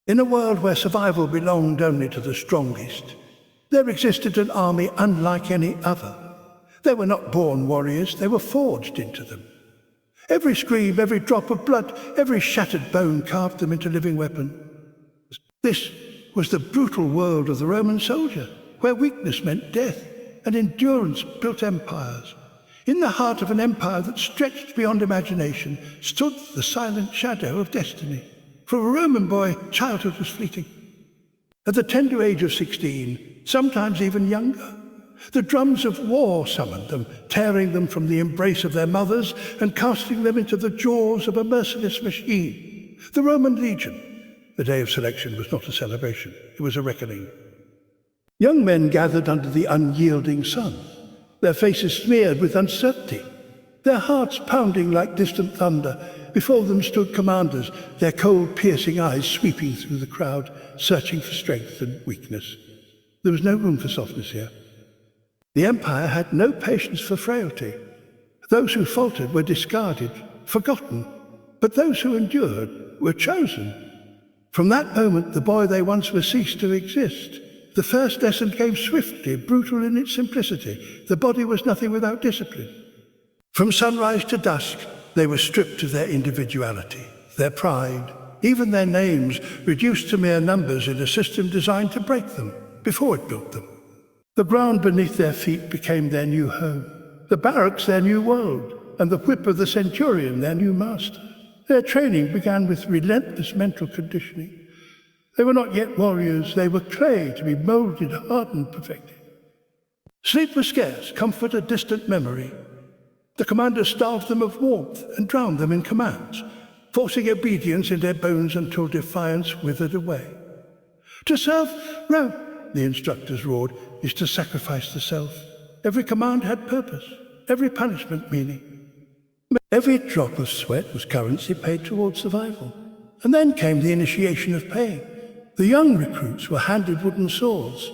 In a world where survival belonged only to the strongest, there existed an army unlike any other. They were not born warriors, they were forged into them. Every scream, every drop of blood, every shattered bone carved them into living weapons. This was the brutal world of the Roman soldier, where weakness meant death and endurance built empires. In the heart of an empire that stretched beyond imagination stood the silent shadow of destiny. For a Roman boy, childhood was fleeting. At the tender age of 16, sometimes even younger, the drums of war summoned them, tearing them from the embrace of their mothers and casting them into the jaws of a merciless machine. The Roman Legion. The day of selection was not a celebration, it was a reckoning. Young men gathered under the unyielding sun, their faces smeared with uncertainty, their hearts pounding like distant thunder. Before them stood commanders, their cold, piercing eyes sweeping through the crowd, searching for strength and weakness. There was no room for softness here. The empire had no patience for frailty. Those who faltered were discarded, forgotten, but those who endured were chosen. From that moment, the boy they once were ceased to exist. The first lesson came swiftly, brutal in its simplicity. The body was nothing without discipline. From sunrise to dusk, they were stripped of their individuality, their pride, even their names, reduced to mere numbers in a system designed to break them before it built them. The ground beneath their feet became their new home, the barracks their new world, and the whip of the Centurion their new master. Their training began with relentless mental conditioning. They were not yet warriors, they were clay to be molded, hardened, perfected. Sleep was scarce, comfort a distant memory. The commander starved them of warmth and drowned them in commands, forcing obedience in their bones until defiance withered away. To serve Rome, the instructors roared, is to sacrifice the self. Every command had purpose, every punishment meaning. Every drop of sweat was currency paid towards survival. And then came the initiation of pain. The young recruits were handed wooden swords,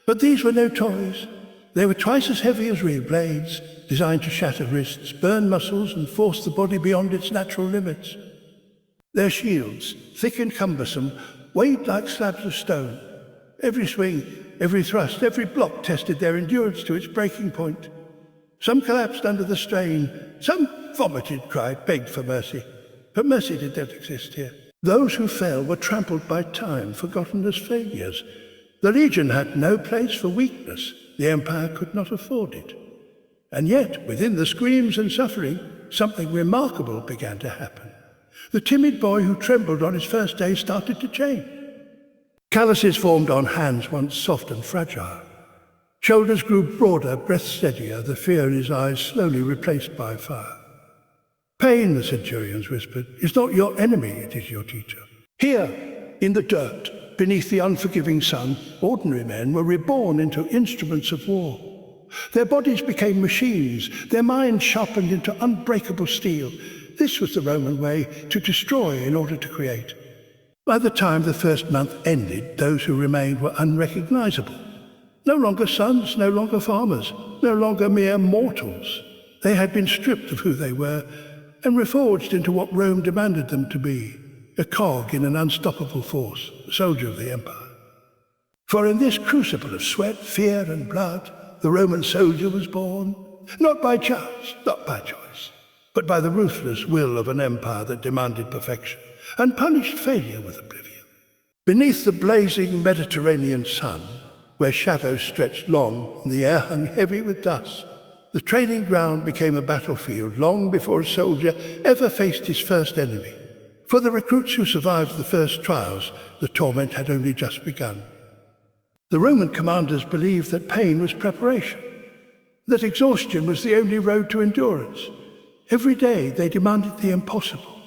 but these were no toys. They were twice as heavy as real blades, designed to shatter wrists, burn muscles, and force the body beyond its natural limits. Their shields, thick and cumbersome, weighed like slabs of stone. Every swing, every thrust, every block tested their endurance to its breaking point. Some collapsed under the strain, some vomited, cried, begged for mercy. But mercy did not exist here. Those who fell were trampled by time, forgotten as failures. The Legion had no place for weakness. The Empire could not afford it. And yet, within the screams and suffering, something remarkable began to happen. The timid boy who trembled on his first day started to change. Calluses formed on hands once soft and fragile. Shoulders grew broader, breath steadier, the fear in his eyes slowly replaced by fire. Pain, the Centurions whispered, is not your enemy, it is your teacher. Here, in the dirt, beneath the unforgiving sun, ordinary men were reborn into instruments of war. Their bodies became machines, their minds sharpened into unbreakable steel. This was the Roman way, to destroy in order to create. By the time the first month ended, those who remained were unrecognizable. No longer sons, no longer farmers, no longer mere mortals. They had been stripped of who they were and reforged into what Rome demanded them to be, a cog in an unstoppable force, a soldier of the empire. For in this crucible of sweat, fear, and blood, the Roman soldier was born, not by chance, not by choice, but by the ruthless will of an empire that demanded perfection and punished failure with oblivion. Beneath the blazing Mediterranean sun, where shadows stretched long and the air hung heavy with dust, the training ground became a battlefield long before a soldier ever faced his first enemy. For the recruits who survived the first trials, the torment had only just begun. The Roman commanders believed that pain was preparation, that exhaustion was the only road to endurance. Every day they demanded the impossible,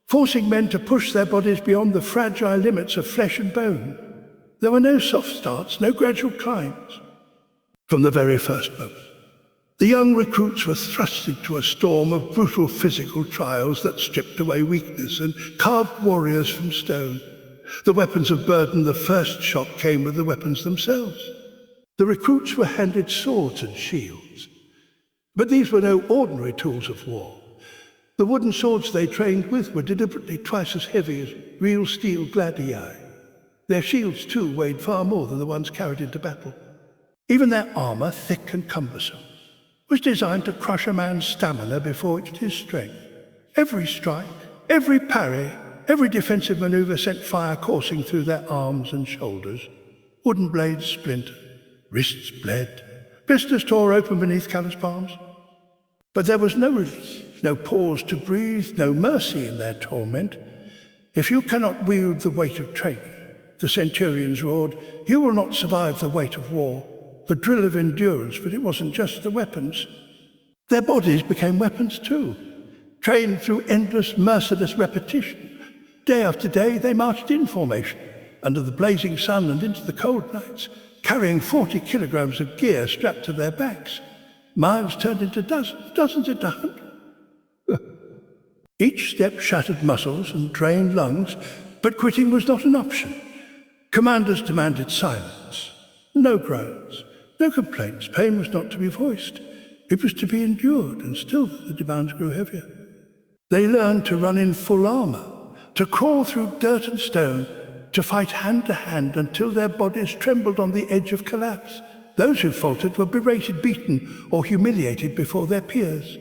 forcing men to push their bodies beyond the fragile limits of flesh and bone. There were no soft starts, no gradual climbs. From the very first moment, the young recruits were thrust into a storm of brutal physical trials that stripped away weakness and carved warriors from stone. The weapons of burden, the first shock came with the weapons themselves. The recruits were handed swords and shields. But these were no ordinary tools of war. The wooden swords they trained with were deliberately twice as heavy as real steel gladii. Their shields, too, weighed far more than the ones carried into battle. Even their armour, thick and cumbersome, was designed to crush a man's stamina before it his strength. Every strike, every parry, every defensive manoeuvre sent fire coursing through their arms and shoulders. Wooden blades splintered, wrists bled, blisters tore open beneath callous palms. But there was no release, no pause to breathe, no mercy in their torment. If you cannot wield the weight of training, the Centurions roared, you will not survive the weight of war, the drill of endurance. But it wasn't just the weapons. Their bodies became weapons too, trained through endless, merciless repetition. Day after day they marched in formation, under the blazing sun and into the cold nights, carrying 40 kilograms of gear strapped to their backs. Miles turned into dozens, dozens into hundreds. Each step shattered muscles and drained lungs, but quitting was not an option. Commanders demanded silence. No groans, no complaints. Pain was not to be voiced. It was to be endured, and still the demands grew heavier. They learned to run in full armor, to crawl through dirt and stone, to fight hand to hand until their bodies trembled on the edge of collapse. Those who faltered were berated, beaten, or humiliated before their peers.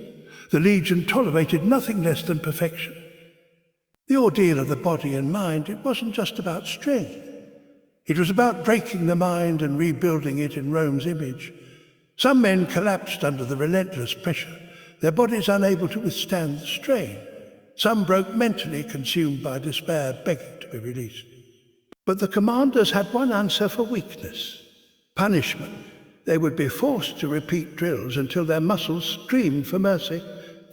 The Legion tolerated nothing less than perfection. The ordeal of the body and mind, it wasn't just about strength. It was about breaking the mind and rebuilding it in Rome's image. Some men collapsed under the relentless pressure, their bodies unable to withstand the strain. Some broke mentally, consumed by despair, begging to be released. But the commanders had one answer for weakness: punishment. They would be forced to repeat drills until their muscles screamed for mercy.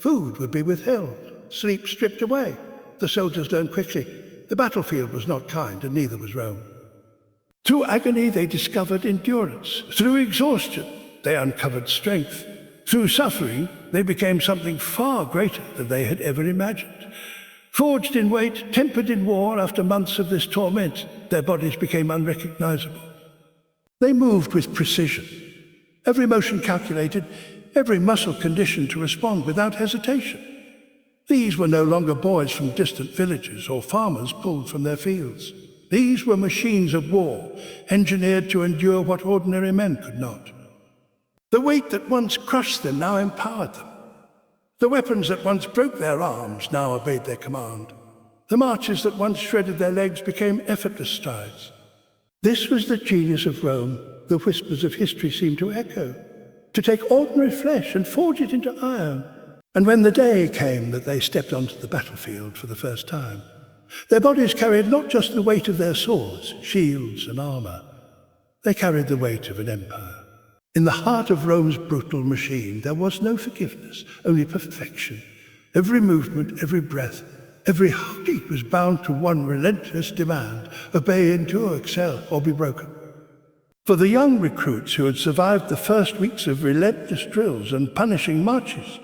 Food would be withheld, sleep stripped away. The soldiers learned quickly the battlefield was not kind, and neither was Rome. Through agony they discovered endurance. Through exhaustion they uncovered strength. Through suffering they became something far greater than they had ever imagined. Forged in weight, tempered in war, after months of this torment, their bodies became unrecognizable. They moved with precision, every motion calculated, every muscle conditioned to respond without hesitation. These were no longer boys from distant villages or farmers pulled from their fields. These were machines of war, engineered to endure what ordinary men could not. The weight that once crushed them now empowered them. The weapons that once broke their arms now obeyed their command. The marches that once shredded their legs became effortless strides. This was the genius of Rome, the whispers of history seemed to echo, to take ordinary flesh and forge it into iron. And when the day came that they stepped onto the battlefield for the first time, their bodies carried not just the weight of their swords, shields, and armor. They carried the weight of an empire. In the heart of Rome's brutal machine, there was no forgiveness, only perfection. Every movement, every breath, every heartbeat was bound to one relentless demand: obey, endure, excel, or be broken. For the young recruits who had survived the first weeks of relentless drills and punishing marches,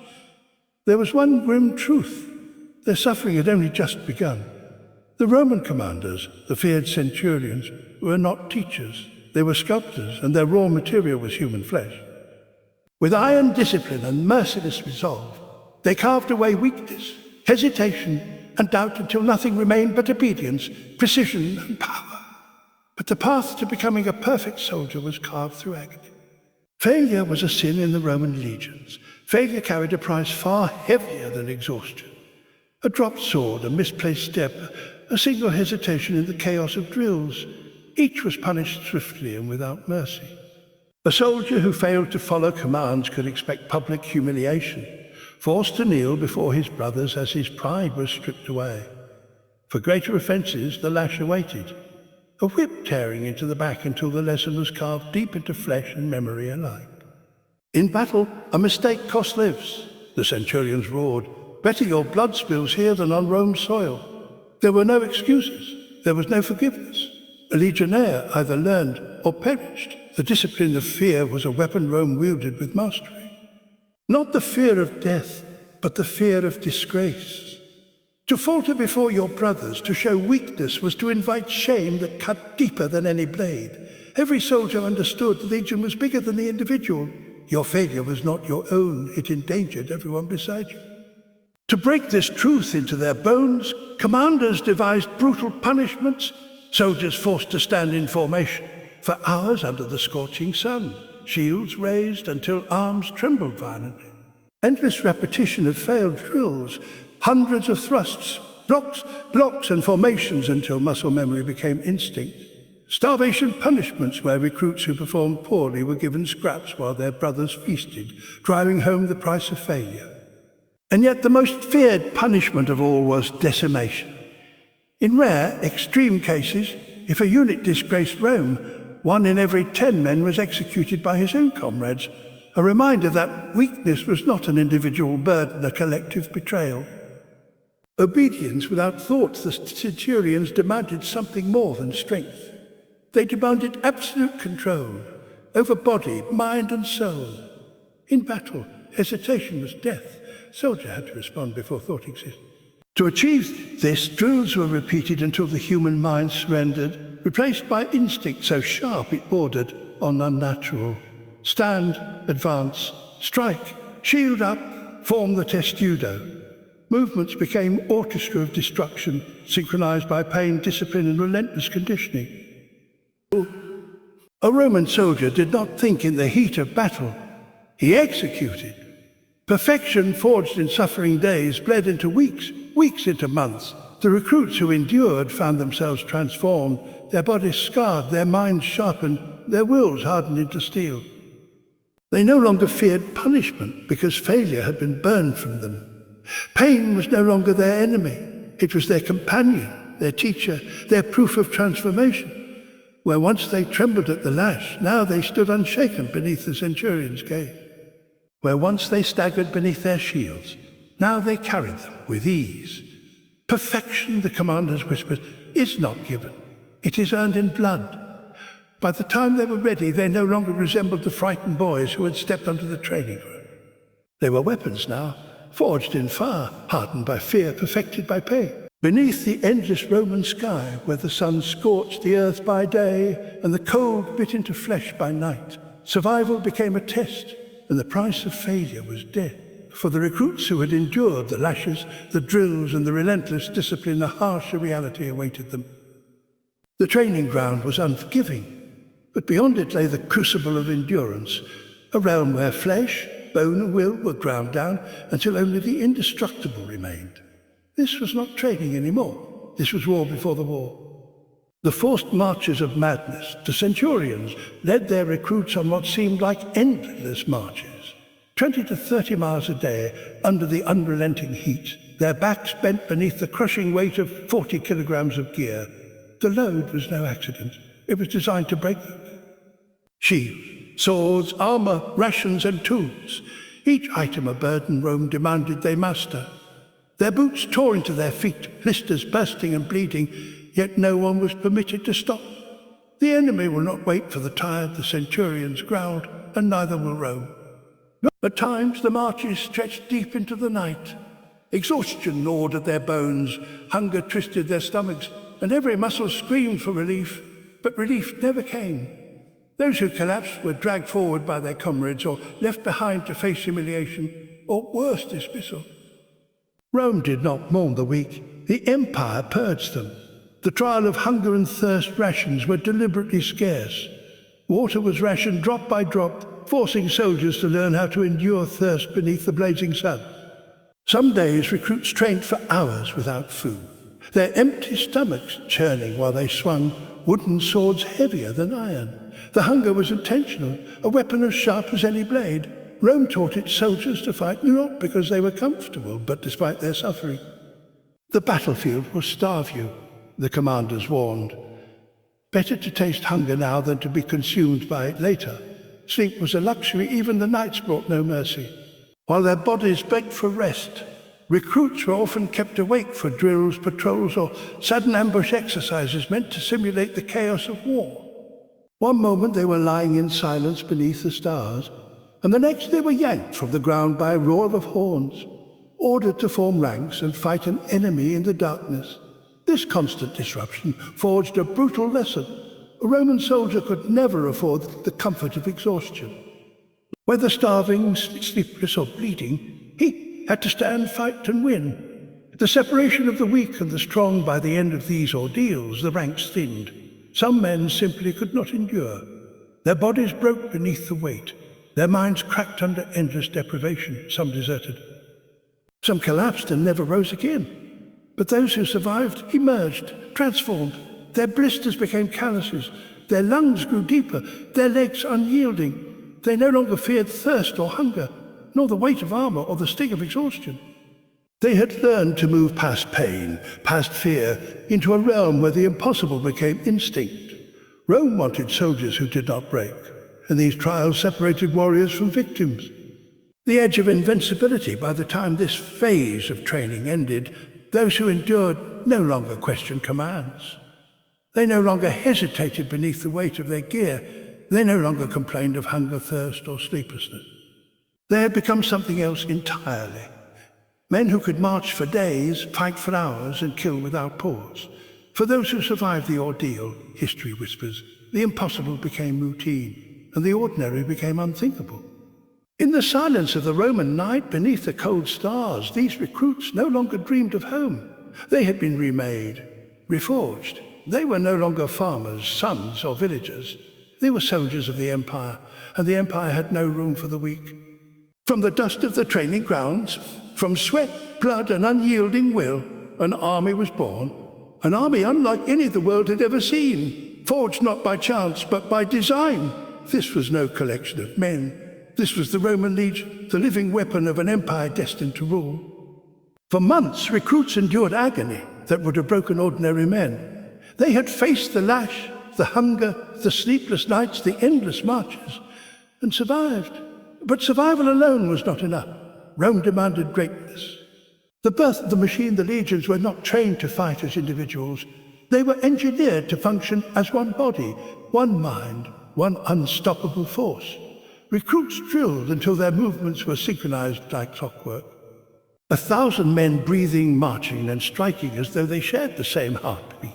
there was one grim truth: their suffering had only just begun. The Roman commanders, the feared Centurions, were not teachers. They were sculptors, and their raw material was human flesh. With iron discipline and merciless resolve, they carved away weakness, hesitation, and doubt until nothing remained but obedience, precision, and power. But the path to becoming a perfect soldier was carved through agony. Failure was a sin in the Roman legions. Failure carried a price far heavier than exhaustion. A dropped sword, a misplaced step, a single hesitation in the chaos of drills. Each was punished swiftly and without mercy. A soldier who failed to follow commands could expect public humiliation, forced to kneel before his brothers as his pride was stripped away. For greater offences, the lash awaited, a whip tearing into the back until the lesson was carved deep into flesh and memory alike. In battle, a mistake cost lives, the Centurions roared. Better your blood spills here than on Rome's soil. There were no excuses. There was no forgiveness. A legionnaire either learned or perished. The discipline of fear was a weapon Rome wielded with mastery. Not the fear of death, but the fear of disgrace. To falter before your brothers, to show weakness, was to invite shame that cut deeper than any blade. Every soldier understood the legion was bigger than the individual. Your failure was not your own. It endangered everyone beside you. To break this truth into their bones, commanders devised brutal punishments, soldiers forced to stand in formation for hours under the scorching sun, shields raised until arms trembled violently. Endless repetition of failed drills, hundreds of thrusts, blocks and formations until muscle memory became instinct. Starvation punishments where recruits who performed poorly were given scraps while their brothers feasted, driving home the price of failure. And yet the most feared punishment of all was decimation. In rare, extreme cases, if a unit disgraced Rome, 1 in every 10 men was executed by his own comrades, a reminder that weakness was not an individual burden, a collective betrayal. Obedience without thought, the Centurions demanded something more than strength. They demanded absolute control over body, mind and soul. In battle, hesitation was death. Soldier had to respond before thought existed. To achieve this, drills were repeated until the human mind surrendered, replaced by instinct so sharp it bordered on unnatural. Stand, advance, strike, shield up, form the testudo. Movements became orchestra of destruction, synchronized by pain, discipline and relentless conditioning. A Roman soldier did not think in the heat of battle. He executed. Perfection forged in suffering days bled into weeks, weeks into months. The recruits who endured found themselves transformed, their bodies scarred, their minds sharpened, their wills hardened into steel. They no longer feared punishment because failure had been burned from them. Pain was no longer their enemy. It was their companion, their teacher, their proof of transformation. Where once they trembled at the lash, now they stood unshaken beneath the Centurion's gaze. Where once they staggered beneath their shields, now they carried them with ease. Perfection, the commanders whispered, is not given. It is earned in blood. By the time they were ready, they no longer resembled the frightened boys who had stepped onto the training ground. They were weapons now, forged in fire, hardened by fear, perfected by pain. Beneath the endless Roman sky, where the sun scorched the earth by day and the cold bit into flesh by night, survival became a test, and the price of failure was death. For the recruits who had endured the lashes, the drills, and the relentless discipline, a harsher reality awaited them. The training ground was unforgiving, but beyond it lay the crucible of endurance, a realm where flesh, bone, and will were ground down until only the indestructible remained. This was not training anymore. This was war before the war. The forced marches of madness, the Centurions led their recruits on what seemed like endless marches, 20 to 30 miles a day under the unrelenting heat, their backs bent beneath the crushing weight of 40 kilograms of gear. The load was no accident. It was designed to break them. Shields, swords, armor, rations, and tools. Each item a burden Rome demanded they master. Their boots tore into their feet, blisters bursting and bleeding, yet no one was permitted to stop. The enemy will not wait for the tired, the Centurions growled, and neither will Rome. At times the marches stretched deep into the night. Exhaustion gnawed at their bones, hunger twisted their stomachs, and every muscle screamed for relief, but relief never came. Those who collapsed were dragged forward by their comrades or left behind to face humiliation, or worse, dismissal. Rome did not mourn the weak. The empire purged them. The trial of hunger and thirst rations were deliberately scarce. Water was rationed drop by drop, forcing soldiers to learn how to endure thirst beneath the blazing sun. Some days recruits trained for hours without food, their empty stomachs churning while they swung wooden swords heavier than iron. The hunger was intentional, a weapon as sharp as any blade. Rome taught its soldiers to fight not because they were comfortable, but despite their suffering. The battlefield will starve you, the commanders warned. Better to taste hunger now than to be consumed by it later. Sleep was a luxury, even the nights brought no mercy. While their bodies begged for rest, recruits were often kept awake for drills, patrols, or sudden ambush exercises meant to simulate the chaos of war. One moment they were lying in silence beneath the stars, and the next they were yanked from the ground by a roar of horns, ordered to form ranks and fight an enemy in the darkness. This constant disruption forged a brutal lesson. A Roman soldier could never afford the comfort of exhaustion. Whether starving, sleepless, or bleeding, he had to stand, fight, and win. The separation of the weak and the strong. By the end of these ordeals, the ranks thinned. Some men simply could not endure. Their bodies broke beneath the weight. Their minds cracked under endless deprivation. Some deserted. Some collapsed and never rose again. But those who survived emerged, transformed. Their blisters became calluses. Their lungs grew deeper, their legs unyielding. They no longer feared thirst or hunger, nor the weight of armor or the sting of exhaustion. They had learned to move past pain, past fear, into a realm where the impossible became instinct. Rome wanted soldiers who did not break, and these trials separated warriors from victims. The edge of invincibility. By the time this phase of training ended, those who endured no longer questioned commands. They no longer hesitated beneath the weight of their gear. They no longer complained of hunger, thirst, or sleeplessness. They had become something else entirely. Men who could march for days, fight for hours, and kill without pause. For those who survived the ordeal, history whispers, the impossible became routine, and the ordinary became unthinkable. In the silence of the Roman night, beneath the cold stars, these recruits no longer dreamed of home. They had been remade, reforged. They were no longer farmers, sons, or villagers. They were soldiers of the Empire, and the Empire had no room for the weak. From the dust of the training grounds, from sweat, blood, and unyielding will, an army was born. An army unlike any the world had ever seen, forged not by chance, but by design. This was no collection of men. This was the Roman Legion, the living weapon of an empire destined to rule. For months, recruits endured agony that would have broken ordinary men. They had faced the lash, the hunger, the sleepless nights, the endless marches, and survived. But survival alone was not enough. Rome demanded greatness. The birth of the machine, the legions were not trained to fight as individuals. They were engineered to function as one body, one mind, one unstoppable force. Recruits drilled until their movements were synchronized like clockwork. 1,000 men breathing, marching, and striking as though they shared the same heartbeat.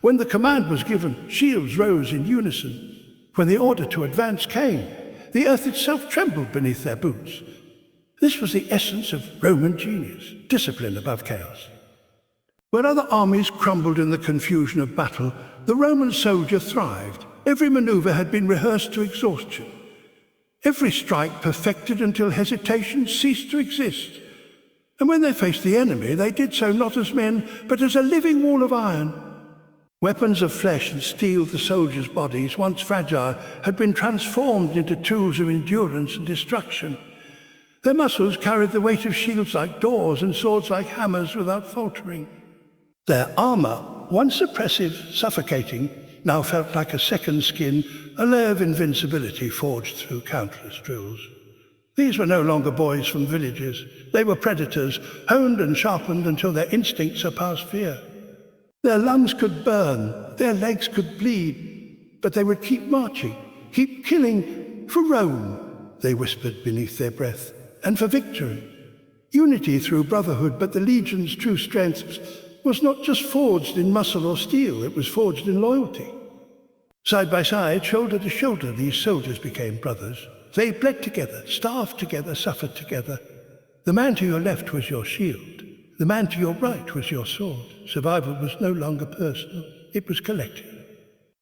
When the command was given, shields rose in unison. When the order to advance came, the earth itself trembled beneath their boots. This was the essence of Roman genius, discipline above chaos. When other armies crumbled in the confusion of battle, the Roman soldier thrived. Every maneuver had been rehearsed to exhaustion. Every strike perfected until hesitation ceased to exist. And when they faced the enemy, they did so not as men, but as a living wall of iron. Weapons of flesh and steel, the soldiers' bodies, once fragile, had been transformed into tools of endurance and destruction. Their muscles carried the weight of shields like doors and swords like hammers without faltering. Their armor, once oppressive, suffocating, now felt like a second skin, a layer of invincibility forged through countless drills. These were no longer boys from villages. They were predators, honed and sharpened until their instincts surpassed fear. Their lungs could burn, their legs could bleed, but they would keep marching, keep killing for Rome, they whispered beneath their breath, and for victory. Unity through brotherhood, but the legion's true strength was not just forged in muscle or steel, it was forged in loyalty. Side by side, shoulder to shoulder, these soldiers became brothers. They bled together, starved together, suffered together. The man to your left was your shield. The man to your right was your sword. Survival was no longer personal, it was collective.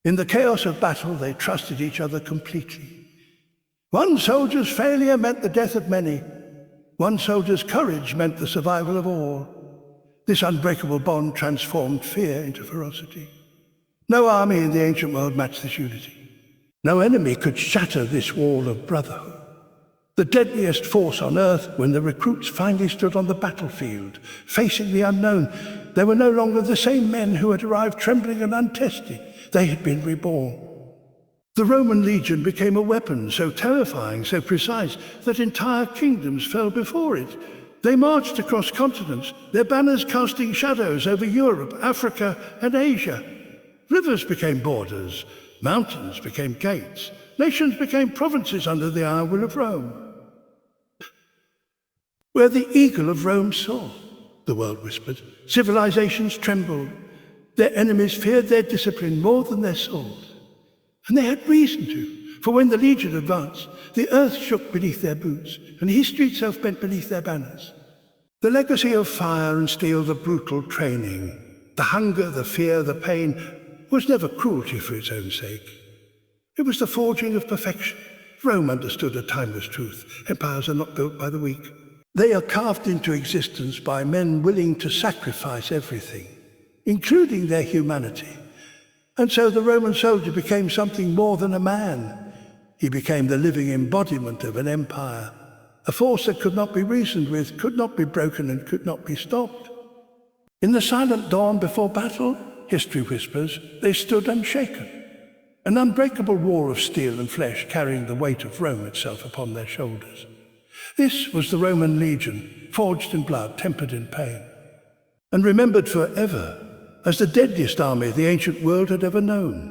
In the chaos of battle, they trusted each other completely. One soldier's failure meant the death of many. One soldier's courage meant the survival of all. This unbreakable bond transformed fear into ferocity. No army in the ancient world matched this unity. No enemy could shatter this wall of brotherhood. The deadliest force on earth. When the recruits finally stood on the battlefield, facing the unknown, they were no longer the same men who had arrived trembling and untested. They had been reborn. The Roman legion became a weapon so terrifying, so precise, that entire kingdoms fell before it. They marched across continents, their banners casting shadows over Europe, Africa, and Asia. Rivers became borders, mountains became gates, nations became provinces under the iron will of Rome. Where the eagle of Rome soared, the world whispered, civilizations trembled. Their enemies feared their discipline more than their swords. And they had reason to, for when the legion advanced, the earth shook beneath their boots, and history itself bent beneath their banners. The legacy of fire and steel, the brutal training, the hunger, the fear, the pain, was never cruelty for its own sake. It was the forging of perfection. Rome understood a timeless truth. Empires are not built by the weak. They are carved into existence by men willing to sacrifice everything, including their humanity. And so the Roman soldier became something more than a man. He became the living embodiment of an empire, a force that could not be reasoned with, could not be broken, and could not be stopped. In the silent dawn before battle, history whispers, they stood unshaken, an unbreakable wall of steel and flesh carrying the weight of Rome itself upon their shoulders. This was the Roman legion, forged in blood, tempered in pain, and remembered forever as the deadliest army the ancient world had ever known.